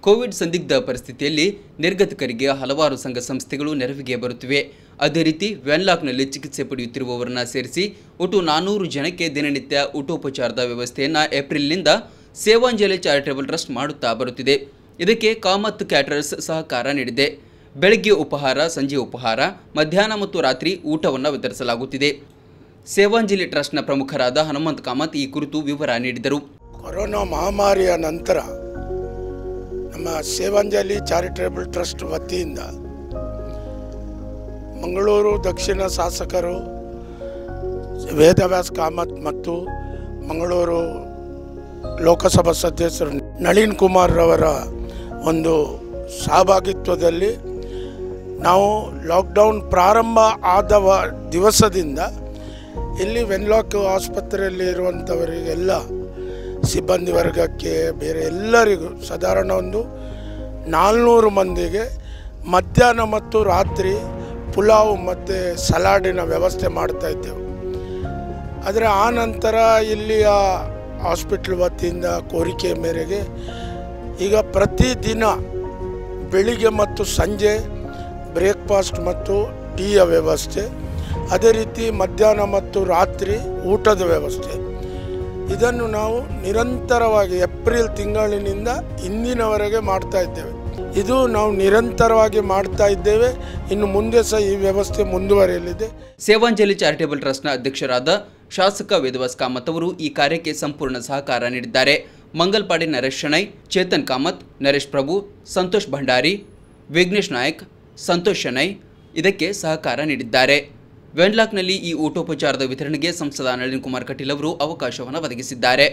Covid ಸಂದಿಗ್ಧ ಪರಿಸ್ಥಿತಿಯಲ್ಲಿ ನಿರ್ಗತಿಕರಿಗೆ ಹಲವಾರು ಸಂಘ ಸಂಸ್ಥೆಗಳು ನೆರವಿಗೆ ಬರುತ್ತಿವೆ. ಅದೇ ರೀತಿ ವೆನ್ಲಾಕ್ನಲ್ಲಿ ಚಿಕಿತ್ಸೆ ಪಡೆಯುತ್ತಿರುವವರನ್ನ ಸೇರಿಸಿ ಒಟ್ಟು 400 ಜನಕ್ಕೆ ದಿನನಿತ್ಯ ಊಟೋಪಚಾರದ ವ್ಯವಸ್ಥೆಯನ್ನು ಏಪ್ರಿಲ್ನಿಂದ ಸೇವಾಂಜಲಿ ಚಾರಿಟೇಬಲ್ ಟ್ರಸ್ಟ್ ಮಾಡುತ್ತಾ ಬರುತ್ತಿದೆ. ಇದಕ್ಕೆ ಕಾಮತ್ ಕ್ಯಾಟರರ್ಸ್ ಸಹಕಾರ ನೀಡಿದೆ. ಬೆಳಗ್ಗೆ ಉಪಹಾರ, ಸಂಜೆ ಉಪಹಾರ, ಮಧ್ಯಾಹ್ನ ಮತ್ತು ರಾತ್ರಿ ಊಟವನ್ನು ವಿತರಿಸಲಾಗುತ್ತಿದೆ. ಸೇವಾಂಜಲಿ ಟ್ರಸ್ಟ್ನ ಪ್ರಮುಖರಾದ ಹನುಮಂತ್ ಕಾಮತ್ ಈ ಕುರಿತು ವಿವರ ನೀಡಿದರು. ಕೊರೋನಾ ಮಹಾಮಾರಿಯ ನಂತರ ನಮ್ಮ ಸೇವಾಂಜಲಿ ಚಾರಿಟೇಬಲ್ ಟ್ರಸ್ಟ್ ವತಿಯಿಂದ ಮಂಗಳೂರು ದಕ್ಷಿಣ ಶಾಸಕರು ವೇದವ್ಯಾಸ್ ಕಾಮತ್ ಮತ್ತು ಮಂಗಳೂರು ಲೋಕಸಭಾ ಸದಸ್ಯರು ನಳಿನ್ ಕುಮಾರ್ ರವರ ಒಂದು ಸಹಭಾಗಿತ್ವದಲ್ಲಿ ನಾವು ಲಾಕ್ಡೌನ್ ಪ್ರಾರಂಭ ಆದ ದಿವಸದಿಂದ ಇಲ್ಲಿ ವೆನ್ಲಾಕ್ ಆಸ್ಪತ್ರೆಯಲ್ಲಿ ಇರುವಂಥವರಿಗೆಲ್ಲ ಸಿಬ್ಬಂದಿ ವರ್ಗಕ್ಕೆ ಬೇರೆ ಎಲ್ಲರಿಗೂ ಸಾಧಾರಣ ಒಂದು 400 ಮಂದಿಗೆ ಮಧ್ಯಾಹ್ನ ಮತ್ತು ರಾತ್ರಿ ಪುಲಾವ್ ಮತ್ತು ಸಲಾಡಿನ ವ್ಯವಸ್ಥೆ ಮಾಡ್ತಾ ಇದ್ದೆವು. ಆದರೆ ಆ ನಂತರ ಇಲ್ಲಿಯ ಹಾಸ್ಪಿಟ್ಲ್ ವತಿಯಿಂದ ಕೋರಿಕೆ ಮೇರೆಗೆ ಈಗ ಪ್ರತಿದಿನ ಬೆಳಿಗ್ಗೆ ಮತ್ತು ಸಂಜೆ ಬ್ರೇಕ್ಫಾಸ್ಟ್ ಮತ್ತು ಟೀಯ ವ್ಯವಸ್ಥೆ, ಅದೇ ರೀತಿ ಮಧ್ಯಾಹ್ನ ಮತ್ತು ರಾತ್ರಿ ಊಟದ ವ್ಯವಸ್ಥೆ, ಇದನ್ನು ನಾವು ನಿರಂತರವಾಗಿ ಏಪ್ರಿಲ್ ತಿಂಗಳಿನಿಂದ ಇಂದಿನವರೆಗೆ ಮಾಡ್ತಾ ಇದ್ದೇವೆ. ಇದು ನಾವು ನಿರಂತರವಾಗಿ ಮಾಡ್ತಾ ಇದ್ದೇವೆ. ಇನ್ನು ಮುಂದೆ ಸಹ ಈ ವ್ಯವಸ್ಥೆ ಮುಂದುವರಿಯಲಿದೆ. ಸೇವಾಂಜಲಿ ಚಾರಿಟೇಬಲ್ ಟ್ರಸ್ಟ್ನ ಅಧ್ಯಕ್ಷರಾದ ಶಾಸಕ ವೇದವ್ಯಾಸ್ ಕಾಮತ್ ಅವರು ಈ ಕಾರ್ಯಕ್ಕೆ ಸಂಪೂರ್ಣ ಸಹಕಾರ ನೀಡಿದ್ದಾರೆ. ಮಂಗಲ್ಪಾಡಿ ನರೇಶ್ ಶೆಣೈ, ಚೇತನ್ ಕಾಮತ್, ನರೇಶ್ ಪ್ರಭು, ಸಂತೋಷ್ ಭಂಡಾರಿ, ವಿಘ್ನೇಶ್ ನಾಯಕ್, ಸಂತೋಷ್ ಶೆಣೈ ಇದಕ್ಕೆ ಸಹಕಾರ ನೀಡಿದ್ದಾರೆ. ವೆನ್ಲಾಕ್ನಲ್ಲಿ ಈ ಊಟೋಪಚಾರದ ವಿತರಣೆಗೆ ಸಂಸದ ನಳಿನ್ ಕುಮಾರ್ ಕಟೀಲ್ ಅವರು ಅವಕಾಶವನ್ನು ಒದಗಿಸಿದ್ದಾರೆ.